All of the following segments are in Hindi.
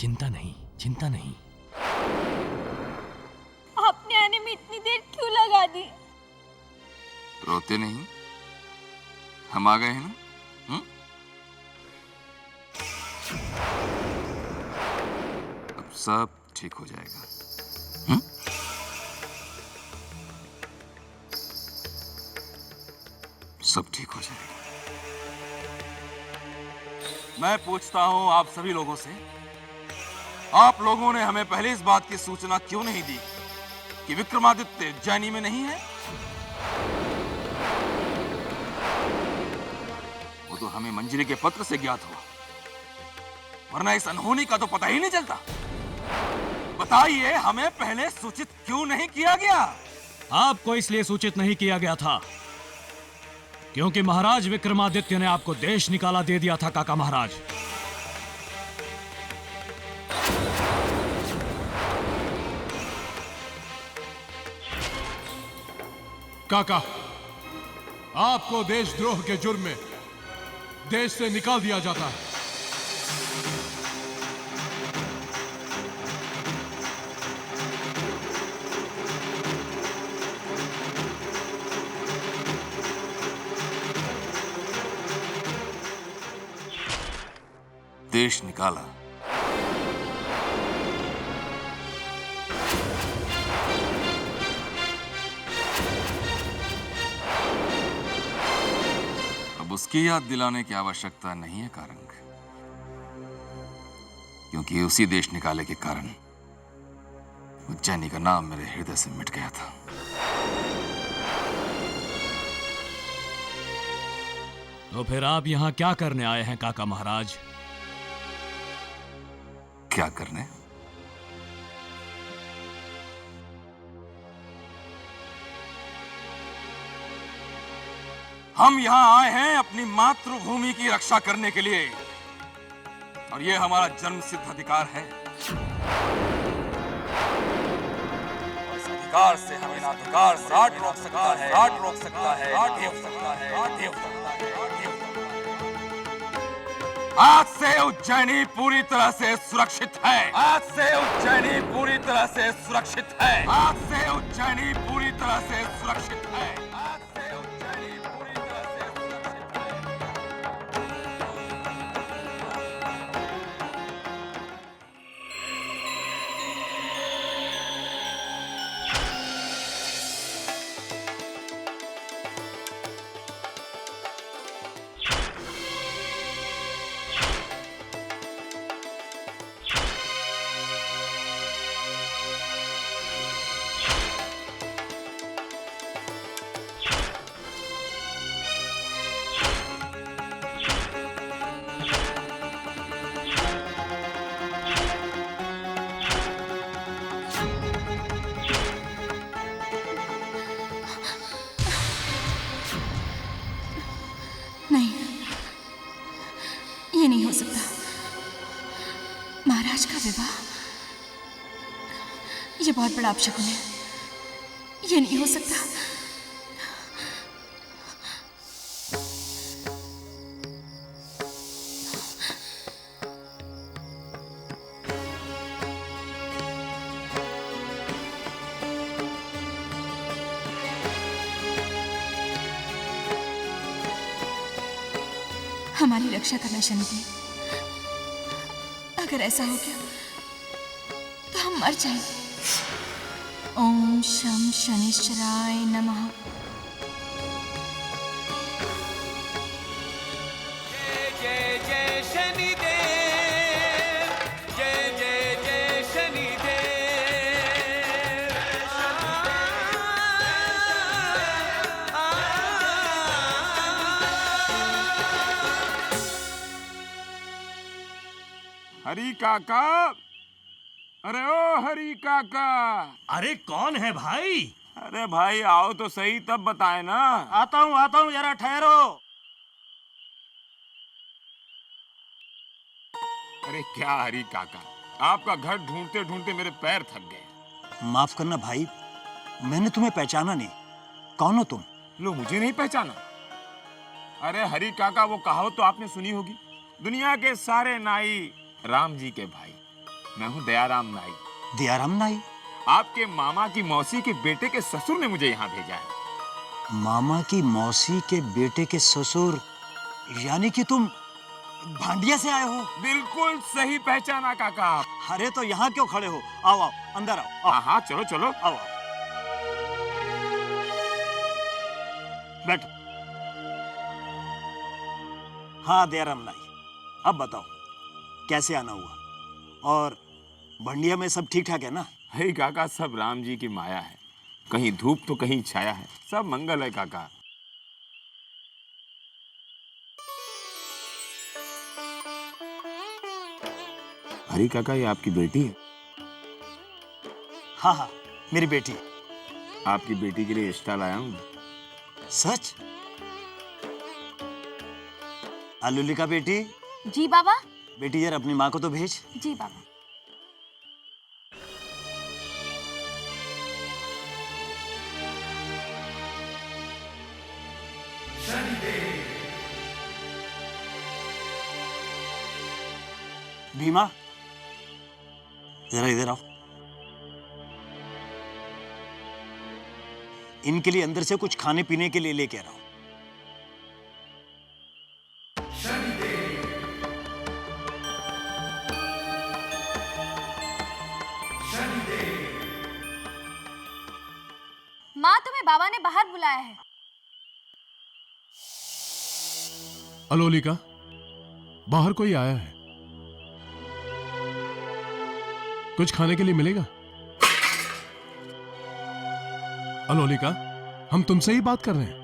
चिंता नहीं, चिंता नहीं। आपने आने में इतनी देर क्यों लगा दी? रोते नहीं, हम आ गए हैं ना। अब सब ठीक हो जाएगा। सब ठीक हो जाएगा। मैं पूछता हूं आप सभी लोगों से, आप लोगों ने हमें पहले इस बात की सूचना क्यों नहीं दी कि विक्रमादित्य उज्जैनी में नहीं है? वो तो हमें मंजरी के पत्र से ज्ञात हुआ, वरना इस अनहोनी का तो पता ही नहीं चलता। बताइए, हमें पहले सूचित क्यों नहीं किया गया? आपको इसलिए सूचित नहीं किया गया था क्योंकि महाराज विक्रमादित्य ने आपको देश निकाला दे दिया था। काका महाराज, काका, आपको देशद्रोह के जुर्म में देश से निकाल दिया जाता है। देश निकाला? अब उसकी याद दिलाने की आवश्यकता नहीं है कारंग, क्योंकि उसी देश निकाले के कारण उज्जैनी का नाम मेरे हृदय से मिट गया था। तो फिर आप यहां क्या करने आए हैं काका महाराज? क्या करने? हम यहां आए हैं अपनी मातृभूमि की रक्षा करने के लिए, और यह हमारा जन्मसिद्ध अधिकार है। और इस अधिकार से हमें अधिकार सम्राट रोक सकता है, सम्राट रोक सकता है, रोक सकता है, रोक सकता है। आज से उज्जैनी पूरी तरह से सुरक्षित है। आज से उज्जैनी पूरी तरह से सुरक्षित है। आज से उज्जैनी पूरी तरह से सुरक्षित है। आज से उज्जैनी पूरी तरह से सुरक्षित है। नहीं, ये नहीं हो सकता। महाराज का विवाह, ये बहुत बड़ा अपशकुन है। ये नहीं हो सकता। हमारी रक्षा करना शनिदेव। अगर ऐसा हो गया तो हम मर जाएंगे। ओम शम शनिश्चराय नमः। जय जय जय शनिदेव, जय जय जय शनिदेव। हरी काका, अरे ओ हरी काका। अरे कौन है भाई? अरे भाई आओ तो सही, तब बताए ना। आता हूँ, जरा ठहरो। अरे क्या हरी काका, आपका घर ढूंढते ढूंढते मेरे पैर थक गए। माफ करना भाई, मैंने तुम्हें पहचाना नहीं। कौन हो तुम? लो, मुझे नहीं पहचाना? अरे हरी काका, वो कहावत तो आपने सुनी होगी, दुनिया के सारे नाई राम जी के भाई। मैं हूँ दयाराम नाई। दयाराम नाई? आपके मामा की मौसी के बेटे के ससुर ने मुझे यहाँ भेजा है। मामा की मौसी के बेटे के ससुर, यानी कि तुम भांडिया से आए हो? बिल्कुल सही पहचाना काका आप। अरे तो यहाँ क्यों खड़े हो? आओ आओ, अंदर आओ। हाँ हाँ, चलो चलो। आओ आओ, बैठो। हाँ दयाराम नाई, अब बताओ कैसे आना हुआ, और भंडिया में सब ठीक ठाक है ना? हे काका, सब राम जी की माया है। कहीं धूप तो कहीं छाया है, सब मंगल है काका। हरी काका, ये आपकी बेटी है? हाँ हाँ, मेरी बेटी है। आपकी बेटी के लिए रिश्ता लाया हूँ। सच? आलूलिका बेटी, जी बाबा। बेटी यार अपनी माँ को तो भेज। जी बाबा। भीमा, जरा इधर आओ। इनके लिए अंदर से कुछ खाने पीने के लिए लेके आ रहा हूं। माँ, तुम्हें बाबा ने बाहर बुलाया है। अलोलिका, बाहर कोई आया है, कुछ खाने के लिए मिलेगा? अलोलिका, हम तुमसे ही बात कर रहे हैं।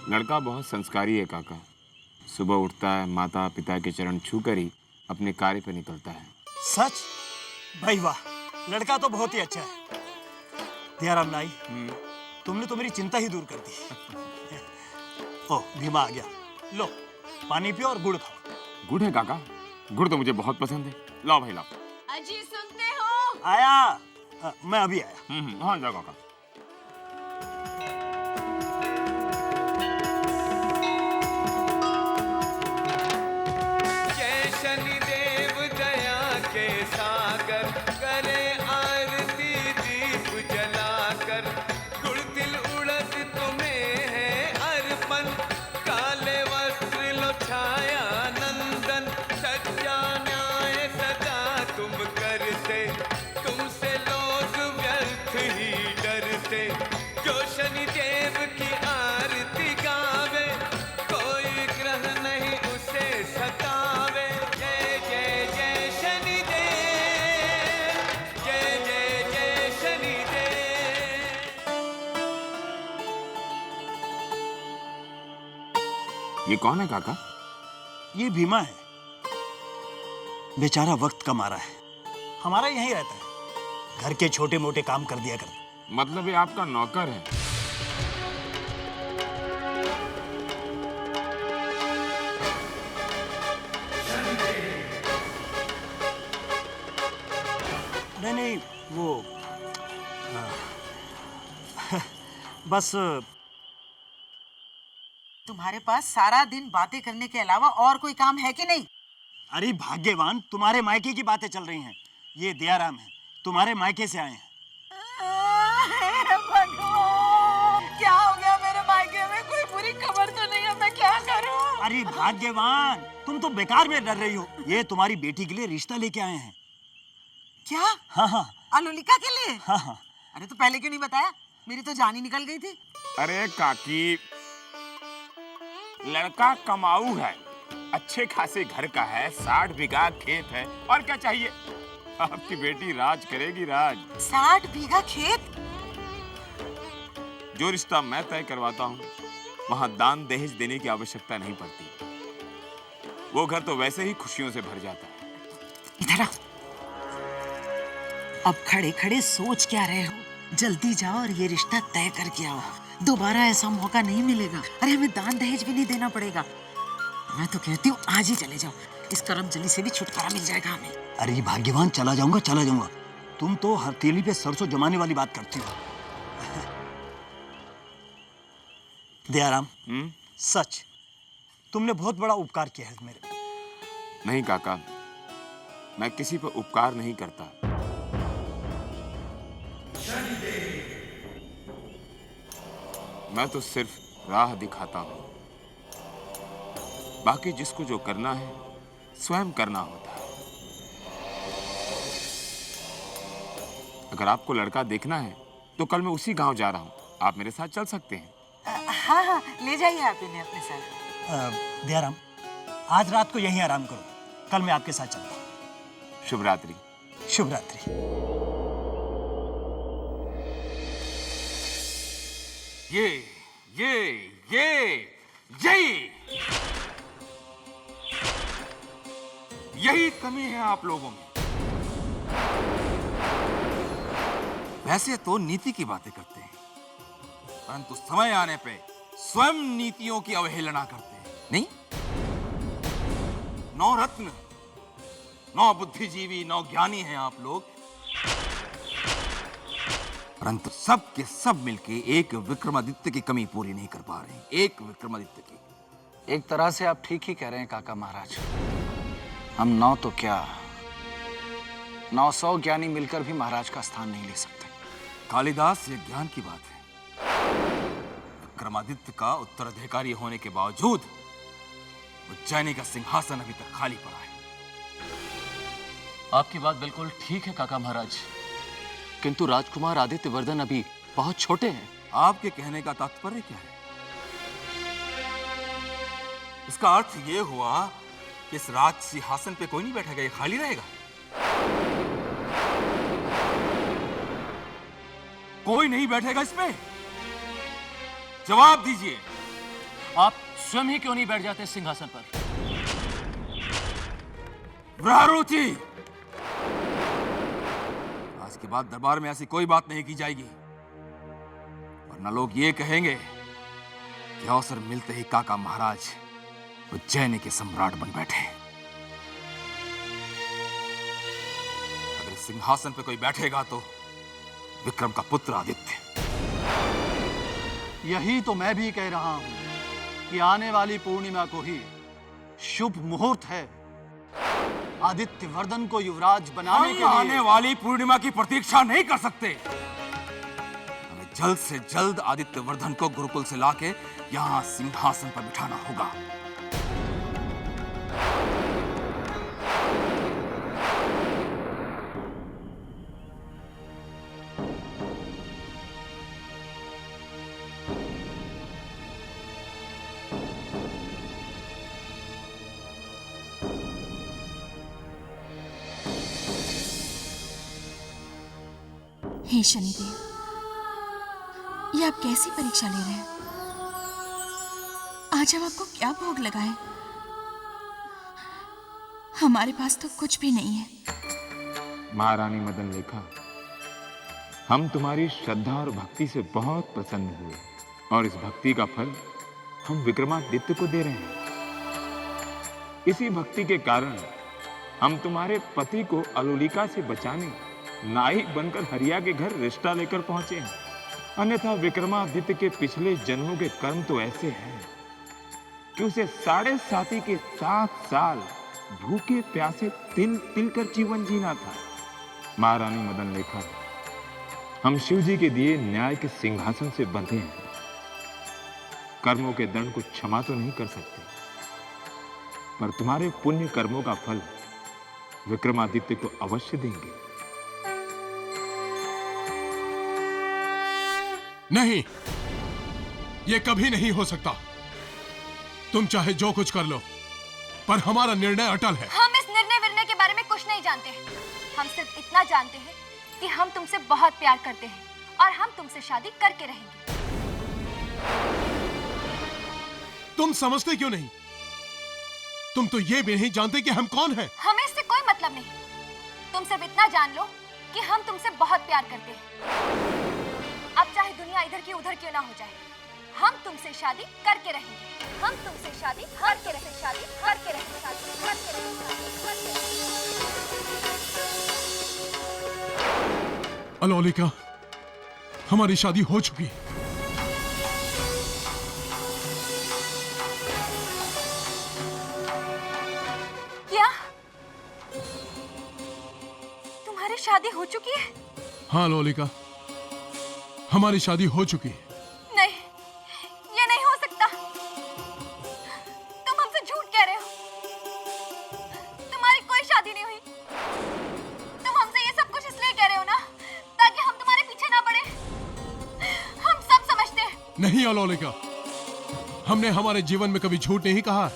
लड़का बहुत संस्कारी है काका। सुबह उठता है, माता पिता के चरण छूकर ही अपने कार्य पर निकलता है। सच? भाई वाह, लड़का तो बहुत ही अच्छा है। दयाराम नाई, तुमने तो मेरी चिंता ही दूर कर दी। ओ, भीमा आ गया। लो, पानी पियो और गुड़ खाओ। गुड़ है काका? गुड़ तो मुझे बहुत पसंद है। लाओ भाई लाओ। अजी सुनते हो? आया। मैं अभी आया। हाँ जाओ काका। जय शनिदेव दया के सागर, करे आरती दीप जलाकर। गुड़ तिल उड़द तुम्हें है अर्पण, काले वस्त्र लो छाया नंदन। सच्चा न्याय सदा तुम करते, तुमसे लोग व्यर्थ ही डरते। जो शनिदेव की आरती गावे, कोई ग्रह नहीं उसे सतावे। जय जय जय शनिदेव, जय जय जय शनिदेव। ये कौन है काका? ये भीमा है। बेचारा वक्त कम आ रहा है, हमारा यहीं रहता है। घर के छोटे मोटे काम कर दिया करता। मतलब ये आपका नौकर है? नहीं नहीं, वो बस तुम्हारे पास सारा दिन बातें करने के अलावा और कोई काम है कि नहीं? अरे भाग्यवान, तुम्हारे मायके की बातें चल रही हैं। ये दयाराम है, तुम्हारे मायके से आए हैं। भगवान, क्या हो गया मेरे मायके में? कोई बुरी खबर तो नहीं है? मैं क्या करूं? अरे भाग्यवान, तुम तो बेकार में डर रही हो। ये तुम्हारी बेटी के लिए रिश्ता लेके आए हैं। क्या? हाँ हाँ आलूलिका के लिए? हाँ हाँ। अरे तो पहले क्यों नहीं बताया? मेरी तो जान ही निकल गई थी। अरे काकी, लड़का कमाऊ है, अच्छे खासे घर का है, 60 बीघा खेत है, और क्या चाहिए? आपकी बेटी राज करेगी, राज। 60 बीघा खेत? जो रिश्ता मैं तय करवाता हूँ, वहाँ दान दहेज देने की आवश्यकता नहीं पड़ती। वो घर तो वैसे ही खुशियों से भर जाता है। इधर आ। अब खड़े खड़े सोच क्या रहे हो? जल्दी जाओ और ये रिश्ता तय करके आओ। दोबारा ऐसा मौका नहीं मिलेगा। अरे हमें दान दहेज भी नहीं देना पड़ेगा। मैं तो कहती हूँ आज ही चले जाओ, इस करमजली से भी छुटकारा मिल जाएगा हमें। अरे भाग्यवान, चला जाऊंगा चला जाऊंगा। तुम तो हथेली पे सरसों जमाने वाली बात करती हो। दयाराम, सच तुमने बहुत बड़ा उपकार किया है मेरे पे। नहीं काका, मैं किसी पर उपकार नहीं करता। मैं तो सिर्फ राह दिखाता हूं। बाकी जिसको जो करना है स्वयं करना होता है। अगर आपको लड़का देखना है तो कल मैं उसी गांव जा रहा हूं, आप मेरे साथ चल सकते हैं। हाँ हाँ, ले जाइए आप इन्हें अपने साथ। दयाराम, आज रात को यहीं आराम करो, कल मैं आपके साथ चलता हूँ। शुभ रात्रि। शुभ रात्रि। यही कमी है आप लोगों में। वैसे तो नीति की बातें करते हैं, परंतु समय आने पे स्वयं नीतियों की अवहेलना करते हैं। नहीं, 9 रत्न, 9 बुद्धिजीवी, 9 ज्ञानी हैं आप लोग, परंतु सब के सब मिलके एक विक्रमादित्य की कमी पूरी नहीं कर पा रहे। एक विक्रमादित्य की। एक तरह से आप ठीक ही कह रहे हैं काका महाराज। हम 9 तो क्या 900 ज्ञानी मिलकर भी महाराज का स्थान नहीं ले सकते। कालिदास, ये ज्ञान की बात है। विक्रमादित्य का उत्तराधिकारी होने के बावजूद उज्जैनी का सिंहासन अभी तक खाली पड़ा है। आपकी बात बिल्कुल ठीक है काका महाराज, किंतु राजकुमार आदित्यवर्धन अभी बहुत छोटे हैं। आपके कहने का तात्पर्य क्या है? इसका अर्थ यह हुआ कि इस राज सिंहासन पे कोई नहीं बैठेगा, ये खाली रहेगा। कोई नहीं बैठेगा इसमें? जवाब दीजिए। आप स्वयं ही क्यों नहीं बैठ जाते सिंहासन पर? ब्रहरुचि, आज के बाद दरबार में ऐसी कोई बात नहीं की जाएगी, वरना लोग ये कहेंगे कि अवसर मिलते ही काका महाराज उज्जैनी के सम्राट बन बैठे। अगर इस सिंहासन पे कोई बैठेगा तो विक्रम का पुत्र आदित्य। यही तो मैं भी कह रहा हूं कि आने वाली पूर्णिमा को ही शुभ मुहूर्त है आदित्यवर्धन को युवराज बनाने के लिए। आने वाली पूर्णिमा की प्रतीक्षा नहीं कर सकते। हमें जल्द से जल्द आदित्यवर्धन को गुरुकुल से लाके यहां सिंहासन पर बिठाना होगा। हे शनिदेव, ये आप कैसी परीक्षा ले रहे हैं? आज हम आपको क्या भोग लगाए? हमारे पास तो कुछ भी नहीं है। महारानी मदन लेखा, हम तुम्हारी श्रद्धा और भक्ति से बहुत प्रसन्न हुए और इस भक्ति का फल हम विक्रमादित्य को दे रहे हैं। इसी भक्ति के कारण हम तुम्हारे पति को अलोलिका से बचाने नाई बनकर हरिया के घर रिश्ता लेकर पहुंचे हैं। अन्यथा विक्रमादित्य के पिछले जन्मों के कर्म तो ऐसे हैं कि उसे 7.5 के 7 साल भूखे प्यासे तिल तिल कर जीवन जीना था। महारानी मदन लेखा, हम शिव जी के दिए न्याय के सिंहासन से बंधे हैं। कर्मों के दंड को क्षमा तो नहीं कर सकते, पर तुम्हारे पुण्य कर्मों का फल विक्रमादित्य को अवश्य देंगे। नहीं, ये कभी नहीं हो सकता। तुम चाहे जो कुछ कर लो, पर हमारा निर्णय अटल है। हम इस निर्णय के बारे में कुछ नहीं जानते हैं। हम सिर्फ इतना जानते हैं कि हम तुमसे बहुत प्यार करते हैं और हम तुमसे शादी करके रहेंगे। तुम समझते क्यों नहीं? तुम तो ये भी नहीं जानते कि हम कौन हैं। हमें इससे कोई मतलब नहीं। तुम सिर्फ इतना जान लो कि हम तुमसे बहुत प्यार करते हैं। अब चाहे दुनिया इधर की उधर क्यों ना हो जाए, हम तुमसे शादी करके रहेंगे। हम तुमसे शादी करके रहेंगे, शादी करके रहेंगे, शादी करके रहेंगे। अलोलिका, हमारी शादी हो चुकी है। क्या तुम्हारी शादी हो चुकी है? हाँ लोलिका, हमारी शादी हो चुकी है। नहीं, ये नहीं हो सकता। तुम हमसे झूठ कह रहे हो। तुम्हारी कोई शादी नहीं हुई। तुम हमसे ये सब कुछ इसलिए कह रहे हो ना, ताकि हम तुम्हारे पीछे ना पड़े। हम सब समझते हैं। नहीं अलोलिका, हमने हमारे जीवन में कभी झूठ नहीं कहा।